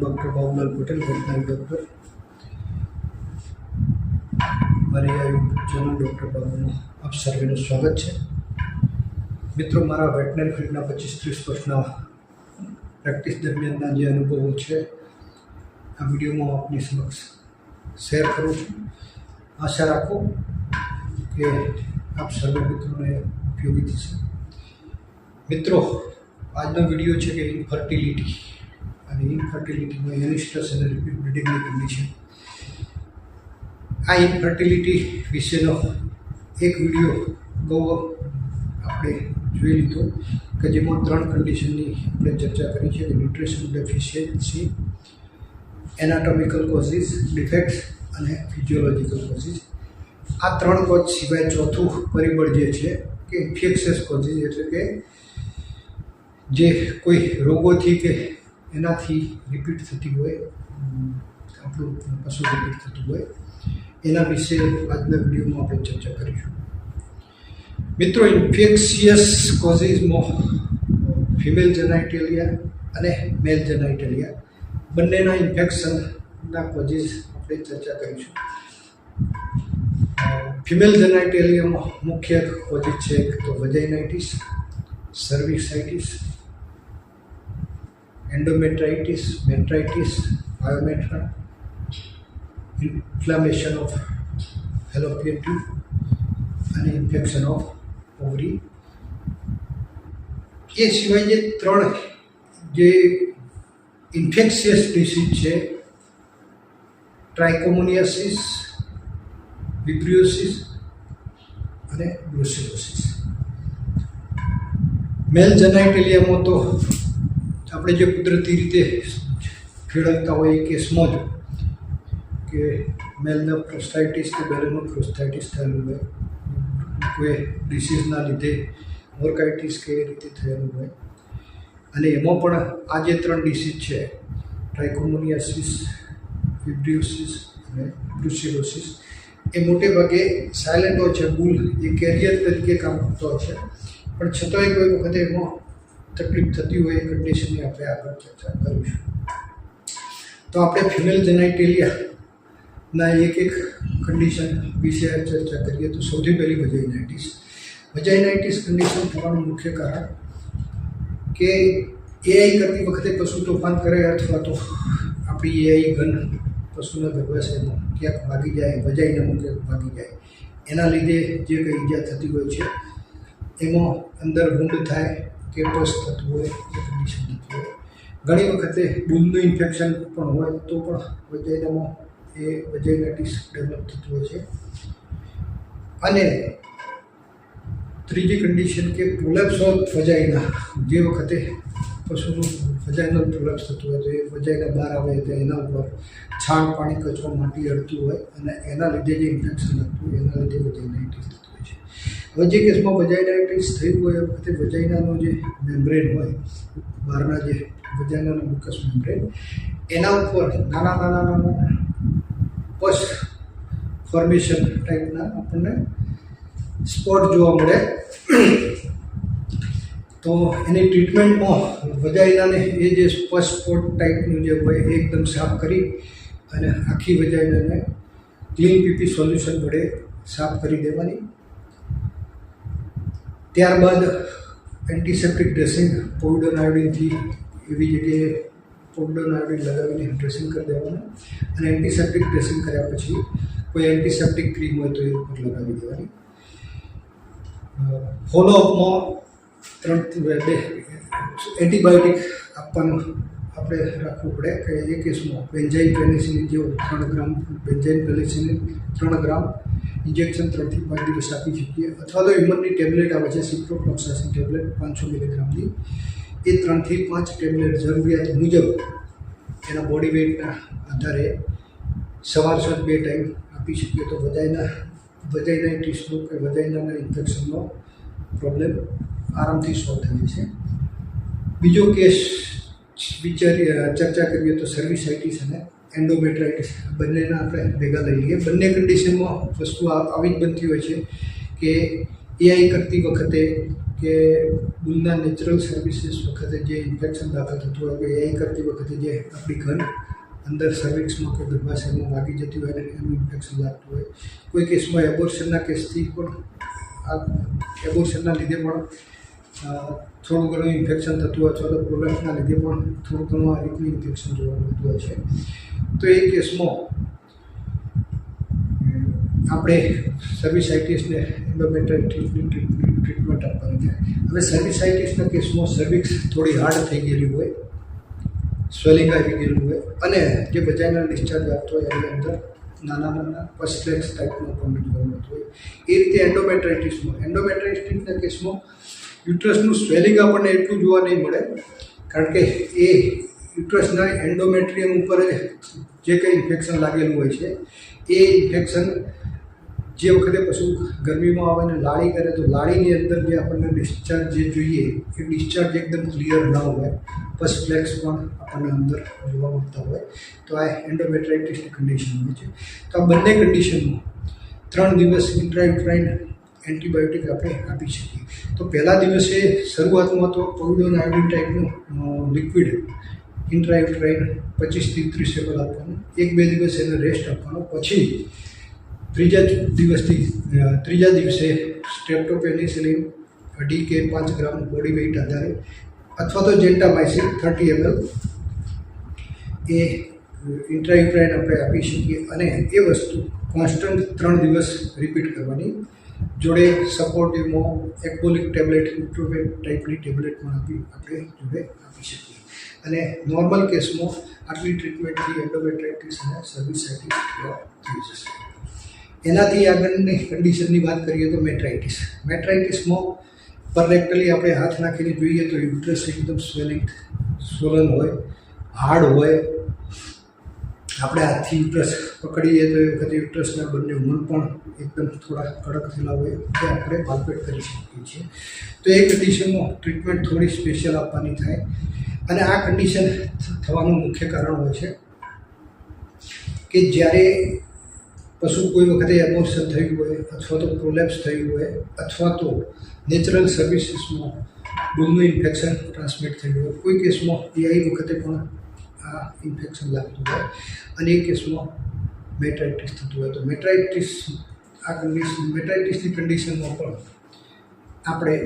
Doctor Babulal Patel veterinary doctor मारी आ YouTube channel doctor बाबू आप सर्वेનું સ્વાગત છે। મિત્રો, મારા વેટનરી ફિલ્ડના 25-30 વર્ષના પ્રેક્ટિસ દરમિયાનના જે અનુભવો છે આ વિડીયોમાં આપની સમક્ષ શેર કરું છું। આશા રાખું કે આપ સર્વે મિત્રોને ઉપયોગી થશે। મિત્રો, આજનો વિડીયો છે કે ઇન્ફર્ટિલિટી અને ઇન્ફર્ટિલિટીમાં એનિસ્ટસ અને રિપીટ બ્લીડિંગની કન્ડિશન। આ ઇન્ફર્ટિલિટી વિશેનો એક વિડીયો અગાઉ આપણે જોઈ લીધો કે જેમાં 3 કન્ડિશનની આપણે ચર્ચા કરી છે કે ન્યુટ્રિશન ડેફિશિયન્સી, એનાટોમિકલ કોઝિસ ડિફેક્ટ્સ અને ફિઝિયોલોજીકલ કોઝિસ। આ 3 કોઝ સિવાય ચોથું પરિબળ જે છે કે ઇન્ફેક્શિયસ કોઝિસ, એટલે કે જે કોઈ રોગોથી કે એનાથી રિપીટ થતી હોય, આપણું પશુ રિપીટ થતું હોય એના વિશે આજના વિડીયોમાં આપણે ચર્ચા કરીશું। મિત્રો, ઇન્ફેક્શિયસ કોઝિસમાં ફિમેલ જેનાઇટેલિયા અને મેલ જેનાઇટેલિયા બંનેના ઇન્ફેક્શનના કોઝિસ આપણે ચર્ચા કરીશું। ફિમેલ જેનાઇટેલિયામાં મુખ્ય કોઝિસ છે તો વજાઇનાઇટિસ, સર્વિક્સાઇટિસ, એન્ડોમેટ્રાઇટિસ, મેટ્રાઇટિસ, પાયોમેટ્રા, ઇન્ફ્લામેશન ઓફ ફેલોપિયન ટ્યુબ અને ઇન્ફેક્શન ઓફ ઓવરી। એ સિવાય જે 3 જે ઇન્ફેક્શિયસ ડિસીઝ છે, ટ્રાઇકોમોનિયાસિસ, વિબ્રિયોસિસ અને બ્રુસેલોસિસ। મેલ જેનાઇટેલિયામાં તો આપણે જે કુદરતી રીતે ફેરવતા હોય કેસમાં જ કે મેલને પ્રોસ્ટાઇટિસ કે બેલનો પ્રોસ્ટાઇટિસ થયેલું હોય, કોઈ ડિસીઝના લીધે મોર્કાઇટિસ કે એ રીતે થયેલું હોય, અને એમાં પણ આ જે 3 ડિસીઝ છે ટ્રાઇકોમોનિયાસિસ, વિબ્રિયોસિસ અને બ્રુસેલોસિસ એ મોટે ભાગે સાયલેન્ટ હોય છે, બુલ એ કેરિયર તરીકે કામ કરતો હોય છે, પણ છતાંય કોઈ વખતે એમાં તકલીફ થતી હોય એ કન્ડિશનની આપણે આગળ ચર્ચા કરીશું। તો આપણે ફિમેલ જેનાઇટેલિયાના એક કન્ડિશન વિશે ચર્ચા કરીએ તો સૌથી પહેલી વજાઇનાઇટિસ। વજાઇનાઇટિસ કન્ડિશન થવાનું મુખ્ય કારણ કે એઆઈ કરતી વખતે પશુ તોફાન કરે અથવા તો આપણી એઆઈ ગન પશુના ગર્ભાશયમાં ક્યાંક ભાગી જાય, વજાઇનામાં ક્યાંક ભાગી જાય, એના લીધે જે કંઈ ઈજા થતી હોય છે એમાં અંદર વૂંડ થાય કે પસ થતું હોય એ કન્ડિશન થતી હોય। ઘણી વખતે બુલનું ઇન્ફેક્શન પણ હોય તો પણ વજાઇનામાં એ વજાઇનાઇટિસ ડેવલપ થતું હોય છે। અને ત્રીજી કન્ડિશન કે પ્રોલેપ્સ ઓફ વજાઇના, જે વખતે પશુનું વજાઇનલ પ્રોલેપ્સ થતું હોય તો એ વજાઇના બહાર આવે તો એના ઉપર છાણ, પાણી, કચરો, માટી અડતું હોય અને એના લીધે જે ઇન્ફેક્શન લાગતું હોય એના લીધે વજાઇનાઇટિસ થતું હોય છે। હવે જે કેસમાં વજાઇનાઇટિસ થયું હોય એ વખતે વજાઇનાનો જે મેમ્બ્રેન હોય, બહારના જે વજાઇનાનો મ્યુકસ મેમ્બ્રેન, એના ઉપર નાના પસ ફોર્મેશન ટાઈપના આપણને સ્પોટ જોવા મળે। તો એની ટ્રીટમેન્ટમાં વજાઇનાને એ જે પસ સ્પોટ ટાઈપનું જે હોય એ એકદમ સાફ કરી અને આખી વજાઇનાને ક્લીન પીપી સોલ્યુશન વડે સાફ કરી દેવાની। ત્યારબાદ એન્ટિસેપ્ટિક ડ્રેસિંગ પોવિડોન આયોડિનથી એવી જગ્યાએ પોવિડોન આયોડિન લગાવીને ડ્રેસિંગ કરી દેવાનું, અને એન્ટિસેપ્ટિક ડ્રેસિંગ કર્યા પછી કોઈ એન્ટિસેપ્ટિક ક્રીમ હોય તો એ ઉપર લગાવી દેવાની। ફોલોઅપમાં 3 એન્ટીબાયોટિક આપવાનું આપણે રાખવું પડે કે એ કેસમાં બેન્ઝાઇન પેનિસિલિન જેવું 3 ગ્રામ બેન્ઝાઇન પેનિસિલિન 3 ગ્રામ ઇન્જેક્શન 3 થી 5 દિવસ આપી શકીએ, અથવા તો ઇમનની ટેબ્લેટ આવે છે સિપ્રોફ્લોક્સાસિન ટેબ્લેટ 500 મિલીગ્રામની, એ 3 થી 5 ટેબ્લેટ જરૂરિયાત મુજબ એના બોડી વેઇટના આધારે સવાર સાંજ 2 ટાઈમ આપી શકીએ તો વજાઇનાઇટિસનો કે વજાઇનાના ઇન્ફેક્શનનો પ્રોબ્લેમ આરામથી સોલ્વ થઈ જશે। બીજો કેસ ચર્ચા કરીએ તો સર્વિસાઇટિસ અને એન્ડોમેટ્રાઇટિસ, બંનેના આપણે ભેગા લઈ લઈએ। બંને કન્ડિશનમાં વસ્તુ આવી જ બનતી હોય છે કે એઆઈ કરતી વખતે કે બુલના નેચરલ સર્વિસીસ વખતે જે ઇન્ફેક્શન દાખલ થતું હોય કે એ કરતી વખતે જે આપણી ઘન અંદર સર્વિક્સમાં કે ગર્ભાશયમાં વાગી જતી હોય ને એનું ઇન્ફેક્શન લાગતું હોય. કોઈ કેસમાં એબોર્શનના કેસથી પણ આ એબોર્શનના લીધે પણ થોડું ઘણું ઇન્ફેક્શન થતું હોય અથવા તો પ્રોલેપ્સના લીધે પણ થોડું ઘણું આ રીતનું ઇન્ફેક્શન જોવા મળતું હોય છે. તો એ કેસમાં આપણે સર્વિસાઇટિસને એન્ડોમેટ્રાઇટિસની ટ્રીટમેન્ટ આપવાની થાય. હવે સર્વિસાઇટિસના કેસમાં સર્વિક્સ થોડી હાર્ડ થઈ ગયેલી હોય, સ્વેલિંગ આવી ગયેલું હોય અને જે વજાઇનલ ડિસ્ચાર્જ આવતો હોય એની અંદર નાના પસલેક્સ ટાઈપનું પણ જોવા મળતું હોય. એ રીતે એન્ડોમેટ્રાઇટિસના કેસમાં યુટ્રસનું સ્વેલિંગ આપણને એટલું જોવા નહીં મળે, કારણ કે એ યુટ્રસના એન્ડોમેટ્રિયમ ઉપર જે કંઈ ઇન્ફેક્શન લાગેલું હોય છે એ ઇન્ફેક્શન જે વખતે પશુ ગરમીમાં આવે ને લાળી કરે તો લાળીની અંદર જે આપણને ડિસ્ચાર્જ જે જોઈએ એ ડિસ્ચાર્જ એકદમ ક્લિયર ન હોય, પસફ્લેક્સ પણ આપણને અંદર જોવા મળતા હોય, તો આ એન્ડોમેટ્રાઇટિસની કન્ડિશન હોય છે. તો આ બંને કન્ડિશનમાં 3 દિવસ ઇન્ટ્રાયુટ્રાઇન એન્ટીબાયોટિક આપણે આપી શકીએ. તો પહેલા દિવસે શરૂઆતમાં તો પોવિડોન આયોડિન ટાઈપનું લિક્વિડ ઇન્ટ્રાયુટ્રાઇન 25 થી 30 ml આપવાનું, 1-2 દિવસ એને રેસ્ટ આપવાનો. પછી ત્રીજા દિવસે સ્ટ્રેપ્ટોપેનિસિલિન 2 કે 5 ગ્રામ બોડી વેઇટ આધારે અથવા તો જેન્ટામાઇસિન 30 ml એ ઇન્ટ્રાયુટ્રાઇન આપણે આપી શકીએ અને એ વસ્તુ કોન્સ્ટન્ટ 3 દિવસ રિપીટ કરવાની. જોડે સપોર્ટિવમાં એક્બોલિક ટેબ્લેટ, ઇન્ટ્રોવેટ ટાઈપની ટેબ્લેટ પણ આપણે જોડે આપી શકીએ. અને નોર્મલ કેસમાં આટલી ટ્રીટમેન્ટથી એન્ડોમેટ્રાઇટિસ અને સર્વિસાઇટિસ થઈ જશે. એનાથી આગળની કન્ડિશનની વાત કરીએ તો મેટ્રાઇટિસમાં પરરેક્ટલી આપણે હાથ નાખીને જોઈએ તો યુટ્રસ એકદમ સ્વોલન હોય, હાર્ડ હોય. આપણે હાથથી યુટ્રસ પકડીએ તો એ વખતે યુટ્રસના બંને હોર્ન પણ એકદમ થોડા કડક થયેલા હોય તે આપણે પાલ્પેટ કરી શકીએ છીએ. તો એ કન્ડિશનમાં ટ્રીટમેન્ટ થોડી સ્પેશિયલ આપવાની થાય. અને આ કન્ડિશન થવાનું મુખ્ય કારણ હોય છે કે જ્યારે પશુ કોઈ વખતે એબોર્શન થયું હોય અથવા તો પ્રોલેપ્સ થયું હોય અથવા તો નેચરલ સર્વિસીસમાં બુલનું ઇન્ફેક્શન ટ્રાન્સમિટ થયું હોય. કોઈ કેસમાં પીઆઈ વખતે પણ આ ઇન્ફેક્શન લાગતું હોય અને એ કેસમાં મેટ્રાઇટિસ થતું હોય. તો મેટ્રાઇટિસની કન્ડિશનમાં પણ આપણે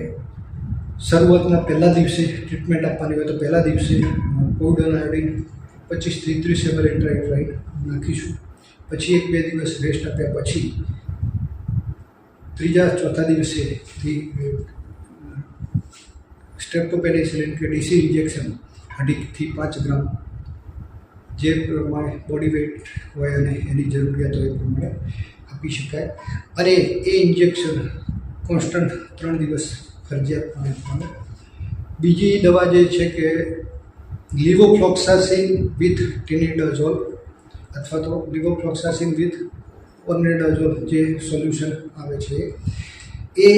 શરૂઆતના પહેલા દિવસે ટ્રીટમેન્ટ આપવાની હોય તો પહેલા દિવસે પોવિડોન આયોડિન 25 થી 30 ml ઇન્ટ્રાયુટ્રાઇન નાખીશું. પછી 1-2 દિવસ રેસ્ટ આપ્યા પછી 3-4 દિવસેથી સ્ટ્રેપ્ટોપેનિસિલિન કે ડીસી ઇન્જેક્શન 2 થી 5 ગ્રામ જે પ્રમાણે બોડી વેઇટ હોય અને એની જરૂરિયાત હોય એ પ્રમાણે આપી શકાય. અને એ ઇન્જેક્શન કોન્સ્ટન્ટ 3 દિવસ ફરજિયાતપણે આપવાનું. બીજી દવા જે છે કે લિવોફ્લોક્સાસિન વિથ ટિનિડાઝોલ અથવા તો લિવોફ્લોક્સાસિન વિથ ઓર્નેડાઝોલ જે સોલ્યુશન આવે છે એ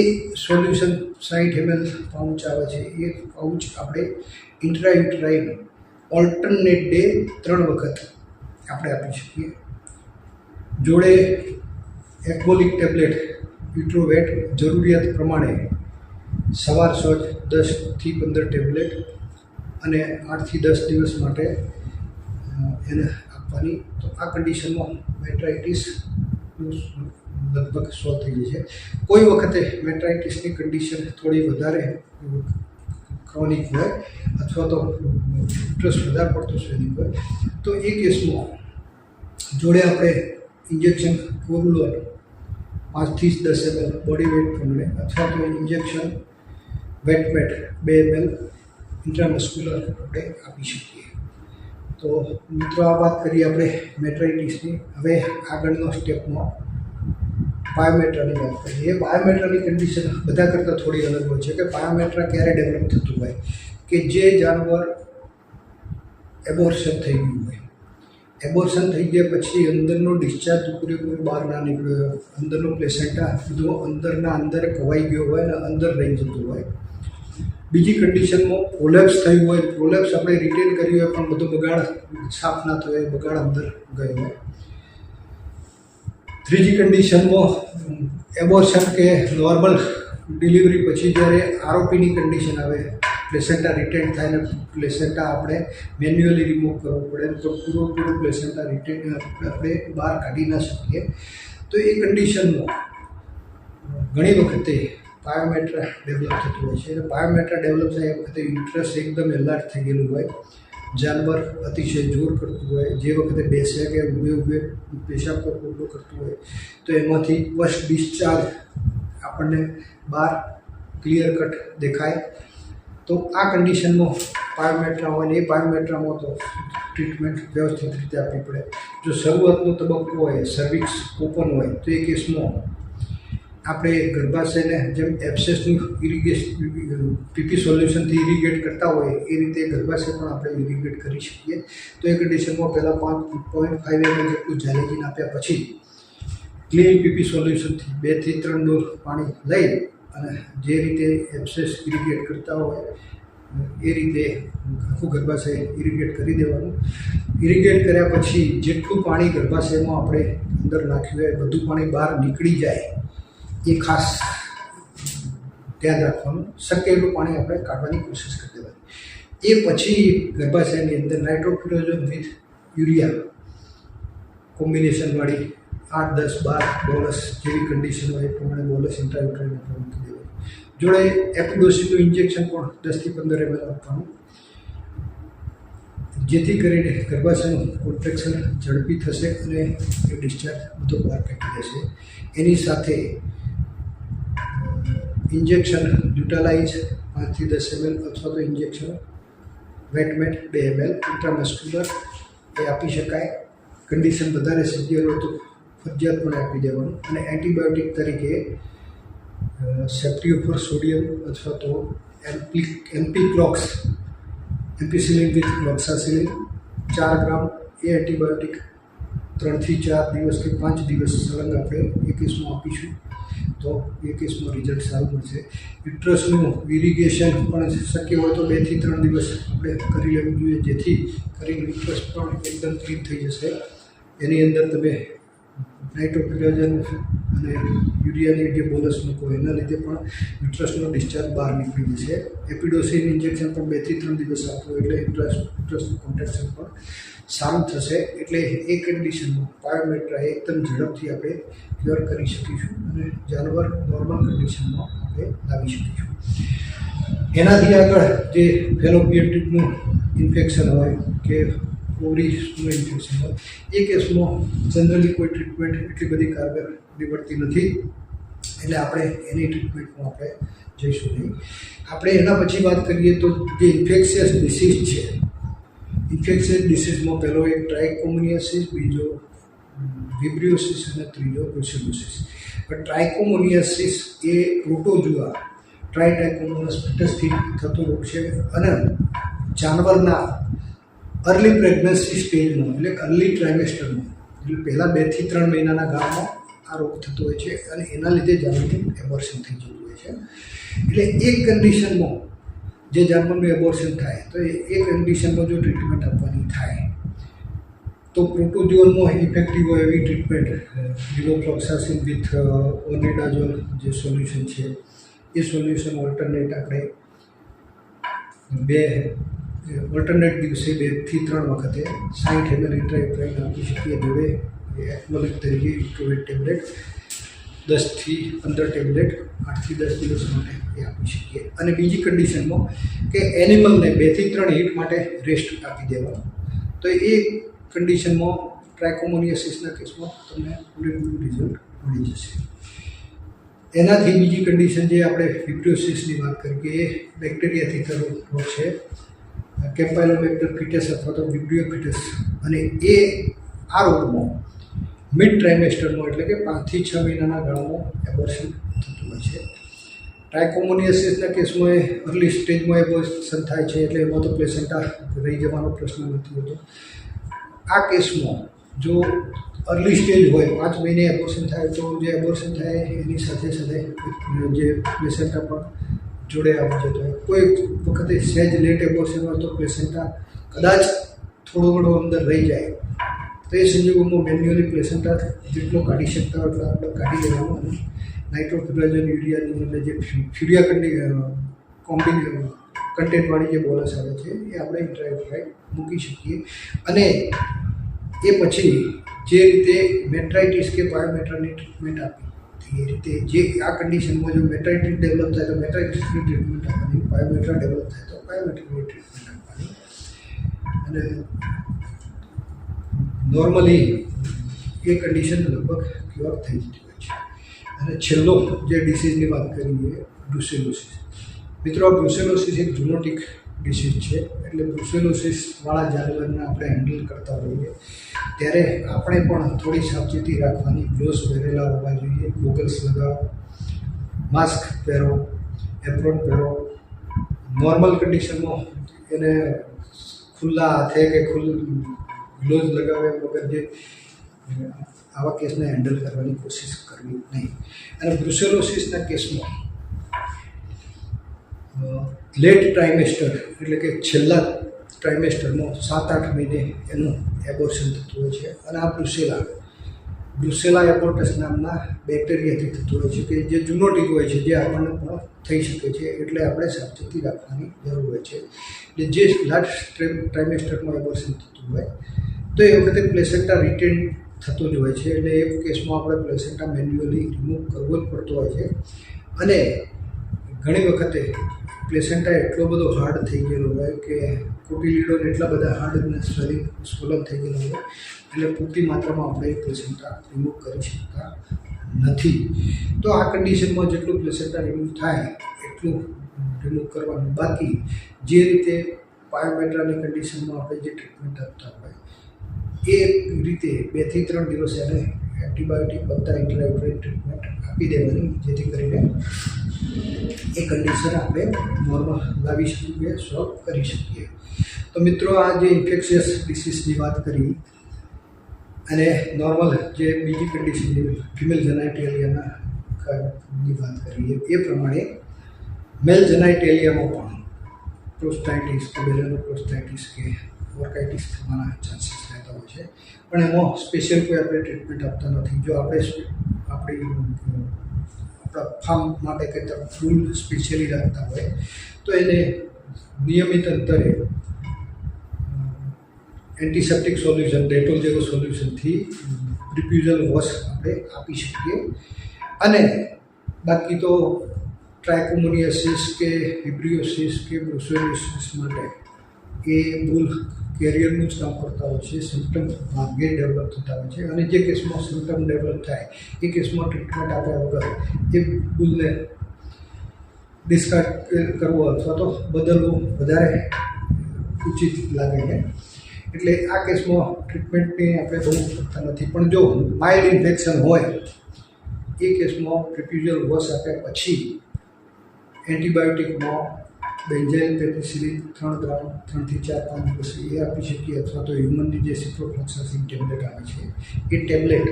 સોલ્યુશન 60 ml પાઉચ આવે છે. એ પાઉચ આપણે ઇન્ટ્રાયુટ્રાઇન ઓલ્ટરનેટ ડે 3 વખત આપણે આપી શકીએ. જોડે એક્બોલિક ટેબ્લેટ ઇન્ટ્રોવેટ જરૂરિયાત પ્રમાણે સવાર સાંજ 10 થી 15 ટેબ્લેટ અને 8 થી 10 દિવસ માટે એને આપવાની. તો આ કન્ડિશનમાં મેટ્રાઇટિસ લગભગ સોલ્વ થઈ જાય છે. કોઈ વખતે મેટ્રાઇટિસની કન્ડિશન થોડી વધારે ક્રોનિક હોય અથવા તો યુટ્રસ વધારે પડતો સ્વેલિંગ હોય તો એ કેસમાં જોડે આપણે ઇન્જેક્શન કોરુલોન 5 થી 10 ml બોડી વેઇટ પ્રમાણે અથવા તો ઇન્જેક્શન વેટમેટ 2 ml ઇન્ટ્રામસ્ક્યુલર આપણે આપી શકીએ. તો મિત્રો આ વાત કરીએ આપણે મેટ્રાઇટિસની. હવે આગળનો સ્ટેપમાં બાયોમેટ્રાની વાત કરીએ. એ બાયોમેટ્રાની કન્ડિશન બધા કરતાં થોડી અલગ હોય છે કે બાયોમેટ્રા ક્યારે ડેવલપ થતું હોય કે જે જાનવર એબોર્શન થઈ ગયું હોય, એબોર્શન થઈ ગયા પછી અંદરનો ડિસ્ચાર્જ પૂરેપૂરો બહાર ના નીકળ્યો હોય, અંદરનો પ્લેસેન્ટા બધો અંદરના અંદર કવાઈ ગયો હોય અને અંદર રહી જતું હોય. બીજી કન્ડિશનમાં પ્રોલેપ્સ થયું હોય, પ્રોલેપ્સ આપણે રિટેન કર્યું હોય પણ બધો બગાડ સાફ ના થયો હોય, બગાડ અંદર ગયો હોય. ત્રીજી કન્ડિશનમાં એબોર્શન કે નોર્મલ ડિલિવરી પછી જ્યારે આરઓપીની કન્ડિશન આવે, પ્લેસેન્ટા રિટેન થાય ને પ્લેસેન્ટા આપણે મેન્યુઅલી રિમૂવ કરવો પડે, તો પૂરો પ્લેસેન્ટા રિટેન આપણે બહાર કાઢી ના શકીએ. તો એ કન્ડિશનમાં ઘણી વખતે પાયોમેટ્રા ડેવલપ થતું હોય છે. અને પાયોમેટ્રા ડેવલપ થાય એ વખતે યુટ્રસ એકદમ એલાર્જ થઈ ગયેલું હોય, જાનવર અતિશય જોર કરતું હોય, જે વખતે બેસે કે ઊભે પેશાબ પર પોટલો કરતું હોય, તો એમાંથી ફર્સ્ટ ડિસ્ચાર્જ આપણને બહાર ક્લિયર કટ દેખાય. તો આ કન્ડિશનમાં પાયોમેટ્રા હોય ને એ પાયોમેટ્રામાં તો ટ્રીટમેન્ટ વ્યવસ્થિત રીતે આપવી પડે. જો શરૂઆતનો તબક્કો હોય, સર્વિક્સ ઓપન હોય, તો એ કેસમાં આપણે ગર્ભાશયને જેમ એબ્સેસનું પીપી સોલ્યુશનથી ઇરિગેટ કરતા હોય એ રીતે ગર્ભાશય પણ આપણે ઇરિગેટ કરી શકીએ. તો એ કન્ડિશનમાં પહેલાં 5.5 ml જેટલું ઝેલેટિન આપ્યા પછી ક્લીન પીપી સોલ્યુશનથી 2 થી 3 ડોઝ પાણી લઈ અને જે રીતે એબ્સેસ ઇરિગેટ કરતા હોય એ રીતે આખું ગર્ભાશય ઇરિગેટ કરી દેવાનું. ઇરિગેટ કર્યા પછી જેટલું પાણી ગર્ભાશયમાં આપણે અંદર નાખ્યું હોય બધું પાણી બહાર નીકળી જાય એ ખાસ ધ્યાન રાખવાનું. શક્ય એટલું પાણી આપણે કાઢવાની કોશિશ કરી દેવાની. એ પછી ગર્ભાશયની અંદર નાઇટ્રોફ્યુરોઝન વિથ યુરિયા કોમ્બિનેશનવાળી 8, 10, 12 બોલસ જેવી કન્ડિશન હોય એ પ્રમાણે બોલસ ઇન્ટ્રાયુટ્રાઇન આપણે મૂકી દેવાની. જોડે એપિડોસિસનું ઇન્જેક્શન પણ 10 થી 15 ml આપવાનું, જેથી કરીને ગર્ભાશયનું કોન્ટ્રેક્શન ઝડપી થશે અને એ ડિસ્ચાર્જ બધો બહાર કાઢી દેશે. એની સાથે ઇન્જેક્શન લ્યુટાલાઇઝ 5 થી 10 ml અથવા તો ઇન્જેક્શન વેટમેટ 2 ml ઇન્ટ્રામસ્ક્યુલર એ આપી શકાય. કન્ડિશન વધારે સિવિયર હોય તો ફરજિયાતપણે આપી દેવાનું. અને એન્ટીબાયોટિક તરીકે સેપ્ટિયોફર સોડિયમ અથવા તો એમ્પિક્લોક્સ ampicillin with ક્લોક્સાસિલિન 4 gram A antibiotic 3 થી 4 દિવસ કે 5 દિવસ સળંગ આપણે એ કેસમાં આપીશું તો એ કેસમાં રિઝલ્ટ સારું મળશે. યુટ્રસનું ઇરિગેશન પણ શક્ય હોય તો 2 થી 3 દિવસ આપણે કરી લેવું જોઈએ, જેથી કરીને યુટ્રસ પણ એકદમ ક્લીન થઈ જશે. એની અંદર તમે નાઇટ્રોફ્યુરોઝન અને યુરિયાની જે બોલસ મૂકો એના લીધે પણ યુટ્રસનો ડિસ્ચાર્જ બહાર નીકળી જશે. એપિડોસિન ઇન્જેક્શન પણ 2 થી 3 દિવસ આપવું એટલે યુટ્રસનું કોન્ટ્રેક્શન પણ સારું થશે. એટલે એ કન્ડિશનમાં પાયોમેટ્રા એકદમ ઝડપથી આપણે ક્યોર કરી શકીશું અને જાનવર નોર્મલ કન્ડિશનમાં આપણે લાવી શકીશું. એનાથી આગળ જે ફેલોપિયન ટ્યુબનું ઇન્ફેક્શન હોય કે ઓવરીસનું ઇન્ફેક્શન હોય એ કેસમાં જનરલી કોઈ ટ્રીટમેન્ટ એટલી બધી કારગર નીવડતી નથી, એટલે આપણે એની ટ્રીટમેન્ટમાં આપણે જઈશું નહીં. આપણે એના પછી વાત કરીએ તો જે ઇન્ફેક્શિયસ ડિસીઝ છે, ઇન્ફેક્શિયસ ડિસીઝમાં પહેલો એક ટ્રાઇકોમોનિયાસિસ, બીજો વિબ્રિયોસિસ અને ત્રીજો બ્રુસેલોસિસ. ટ્રાઇકોમોનિયાસિસ એ પ્રોટોજુઆ ટ્રાઇટાઇકોમોનસ ફિટસથી થતો રોગ છે અને જાનવરના અર્લી પ્રેગ્નન્સી સ્ટેજમાં એટલે અર્લી ટ્રાઇમેસ્ટરમાં એટલે પહેલાં 2 થી 3 મહિનાના ગાળામાં આ રોગ થતો હોય છે અને એના લીધે જાનવરનું એબોર્શન થઈ જતું હોય છે. એટલે એક કન્ડિશનમાં જે જાનવરનું એબોર્શન થાય તો એ કન્ડિશનમાં જો ટ્રીટમેન્ટ આપવાની થાય તો પ્રોટોજુઅલમાં ઇફેક્ટિવ હોય એવી ટ્રીટમેન્ટ લિવોફ્લોક્સાસિન વિથ ઓર્નિડાઝોલ જે સોલ્યુશન છે એ સોલ્યુશન ઓલ્ટરનેટ આપણે ઓલ્ટરનેટ દિવસે 2 થી 3 વખતે 60 ml ઇન્ટ્રાયુટ્રાઇન આપી શકીએ. જોડે એક્મોલિક તરીકે ઇન્ટ્રોવેટ ટેબ્લેટ 10 થી 15 ટેબ્લેટ 8 થી 10 દિવસ માટે એ આપી શકીએ. અને બીજી કન્ડિશનમાં કે એનિમલને 2 થી 3 હીટ માટે રેસ્ટ આપી દેવાનો. તો એ કન્ડિશનમાં ટ્રાઇકોમોનિયાસિસના કેસમાં તમને પૂરેપૂરું રિઝલ્ટ મળી જશે. એનાથી બીજી કન્ડિશન જે આપણે વિબ્રિયોસિસની વાત કરીએ કે એ બેક્ટેરિયાથી થતો રોગ છે, કેમ્પાઇલોબેક્ટર ફિટસ અથવા તો વિબ્રિયો ફિટસ. અને એ આ રોગમાં મિડ ટ્રાઇમેસ્ટરમાં એટલે કે 5 થી 6 મહિનાના ગાળામાં એબોર્શન થતું હોય છે. ટ્રાઇકોમોનિયાસિસના કેસમાં એ અર્લી સ્ટેજમાં એબોર્શન થાય છે એટલે એમાં તો પ્લેસેન્ટા રહી જવાનો પ્રશ્ન નથી હોતો. આ કેસમાં જો અર્લી સ્ટેજ હોય 5 મહિને એબોર્શન થાય તો જે એબોર્શન થાય એની સાથે સાથે જે પ્લેસેન્ટા પણ જોડે આવી જતો હોય. કોઈ વખતે સહેજ લેટ એબોર્શન હોય તો પ્લેસેન્ટા કદાચ થોડો ઘણો અંદર રહી જાય તો એ સંજોગોમાં મેન્યુઅલી પ્લેસેન્ટા જેટલો કાઢી શકતા હોય એટલો આપણે કાઢી લેવાનો અને નાઇટ્રોફ્યુરાઝોન યુરિયાની એટલે જે ફ્યુરિયા કન્ટેન્ટવાળી જે બોલસ આવે છે એ આપણે ઇન્ટ્રાઇફ્રાઇડ મૂકી શકીએ. અને એ પછી જે રીતે મેટ્રાઇટિસ કે પાયોમેટ્રાની ટ્રીટમેન્ટ આપી એ રીતે જે આ કન્ડિશનમાં જો મેટ્રાઇટિસ ડેવલપ થાય તો મેટ્રાઇટિસની ટ્રીટમેન્ટ આપવાની, પાયોમેટ્રા ડેવલપ થાય તો પાયોમેટ્રાની ટ્રીટમેન્ટ આપવાની. અને નોર્મલી એ કન્ડિશન લગભગ ક્યોર થઈ જતી હોય છે. અને છેલ્લો જે ડિસીઝની વાત કરીએ બ્રુસેલોસિસ. મિત્રો, આ બ્રુસેલોસિસ એક ઝૂનોટિક ડિસીઝ છે. એટલે બ્રુસેલોસિસવાળા જાનવરને આપણે હેન્ડલ કરતા હોઈએ ત્યારે આપણે પણ થોડી સાવચેતી રાખવાની. ગ્લોવ્સ પહેરેલા હોવા જોઈએ, ગોગલ્સ લગાવો, માસ્ક પહેરો, એપ્રોન પહેરો. નોર્મલ કન્ડિશનમાં એને ખુલ્લા હાથે કે ગ્લોવ્સ લગાવ્યા વગર જે આવા કેસને હેન્ડલ કરવાની કોશિશ કરવી નહીં. અને બ્રુસેલોસિસના કેસમાં લેટ ટ્રાઇમેસ્ટર એટલે કે છેલ્લા ટ્રાઇમેસ્ટરમાં 7-8 મહિને એનું એબોર્શન થતું હોય છે. અને આ બ્રુસેલા એબોર્ટસ નામના બેક્ટેરિયાથી થતું હોય છે કે જે ઝૂનોટિક હોય છે, જે આપણને પણ થઈ શકે છે. એટલે આપણે સાવચેતી રાખવાની જરૂર હોય છે. એટલે જે લાસ્ટ ટ્રાઇમેસ્ટરમાં એબોર્શન થતું હોય તો એ વખતે પ્લેસેન્ટા રિટેન થતું જ હોય છે. એટલે એ કેસમાં આપણે પ્લેસેન્ટા મેન્યુઅલી રિમૂવ કરવો જ પડતો હોય છે. અને ઘણી વખતે પ્લેસેન્ટા એટલો બધો હાર્ડ થઈ ગયેલો હોય કે કોટિલિડોન એટલા બધા હાર્ડ અને સ્વલન થઈ ગયેલો હોય એટલે પૂરતી માત્રામાં આપણે પ્લેસેન્ટા રિમૂવ કરી શકતા નથી. તો આ કન્ડિશનમાં જેટલું પ્લેસેન્ટા રિમૂવ થાય એટલું રિમૂવ કરવાનું. બાકી જે રીતે પાયોમેટ્રાની કન્ડિશનમાં આપણે જે ટ્રીટમેન્ટ આપતા હોય એ રીતે 2 થી 3 દિવસ એને એન્ટીબાયોટિક બધા ઇન્ટ્રાઇફ્રાઇડ ટ્રીટમેન્ટ આપી દેવાની, જેથી કરીને એ કન્ડિશન આપણે નોર્મલ લાવી શકીએ, સોલ્વ કરી શકીએ. તો મિત્રો, આ જે ઇન્ફેક્શિયસ ડિસીઝની વાત કરી અને નોર્મલ જે બીજી કન્ડિશનની ફિમેલ જેનાઇટેલિયાની વાત કરીએ એ પ્રમાણે મેલ જેનાઇટેલિયામાં પણ પ્રોસ્ટાઇટિસ કે બેલેનોપ્રોસ્ટાઇટિસ કે ઓર્કાઇટિસ થવાના ચાન્સીસ રહેતા હોય છે. પણ એમાં સ્પેશિયલ કોઈ આપણે ટ્રીટમેન્ટ આપતા નથી. જો આપણે આપણા ફાર્મ માટે કંઈ ફૂલ સ્પેશિયલી રાખતા હોય તો એને નિયમિત અંતરે એન્ટિસેપ્ટિક સોલ્યુશન, ડેટોલ જેવો સોલ્યુશનથી ડિફ્યુઝલ વોશ આપણે આપી શકીએ. અને બાકી તો ટ્રાયકોમોનિયાસિસ કે વિબ્રિયોસિસ કે બ્રુસેલોસિસ માટે એ બુલ કેરિયરનું જ કામ કરતા હોય છે. સિમ્ટમ ભાગ્યે ડેવલપ થતા હોય છે. અને જે કેસમાં સિમ્ટમ ડેવલપ થાય એ કેસમાં ટ્રીટમેન્ટ આપ્યા વગર એ બુલને ડિસ્કાર્ડ કરવો અથવા તો બદલવો વધારે ઉચિત લાગે છે. એટલે આ કેસમાં ટ્રીટમેન્ટની આપણે બહુ કરતા નથી. પણ જો માઇલ્ડ ઇન્ફેક્શન હોય એ કેસમાં ડિફ્યુઝલ વોશ આપ્યા પછી એન્ટીબાયોટિકમાં બેન્ઝાઇલ પેનિસિલિન 3 ગ્રામ 3 થી 4-5 દિવસ એ આપી શકીએ. અથવા તો હ્યુમનની જે સિપ્રોફ્લોક્સાસિન ટેબ્લેટ આવે છે એ ટેબ્લેટ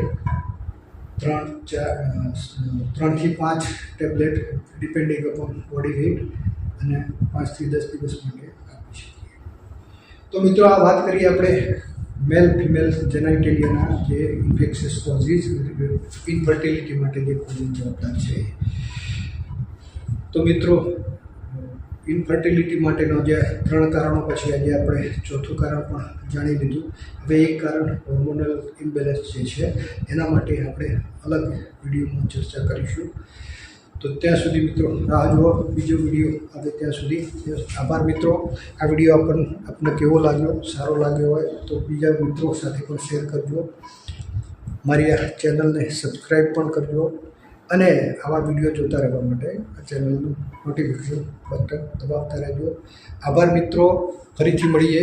3 થી 5 tablet depending upon body weight અને 5 થી 10 દિવસ માટે આપી શકીએ. તો મિત્રો, આ વાત કરીએ આપણે મેલ ફિમેલ જેનાઇટેલિયાના જે ઇન્ફેક્શિયસ કોઝિસ ઇનફર્ટિલિટી માટે જે કોઝિસ જવાબદાર છે. તો મિત્રો, ઇનફર્ટિલિટી માટેનો જે 3 કારણો પછી આજે આપણે ચોથું કારણ પણ જાણી લીધું. હવે એક કારણ હોર્મોનલ ઇમ્બેલેન્સ જે છે એના માટે આપણે અલગ વિડીયોમાં ચર્ચા કરીશું. તો ત્યાં સુધી મિત્રો રાહ જુઓ બીજો વિડીયો આવે ત્યાં સુધી. આભાર મિત્રો. આ વિડીયો આપને કેવો લાગ્યો, સારો લાગ્યો હોય તો બીજા મિત્રો સાથે પણ શેર કરજો. મારી આ ચેનલને સબસ્ક્રાઈબ પણ કરજો અને આવા વિડીયો જોતા રહેવા માટે આ ચેનલનું નોટિફિકેશન બટન દબાવતા રહેજો. આભાર મિત્રો. ફરીથી મળીએ.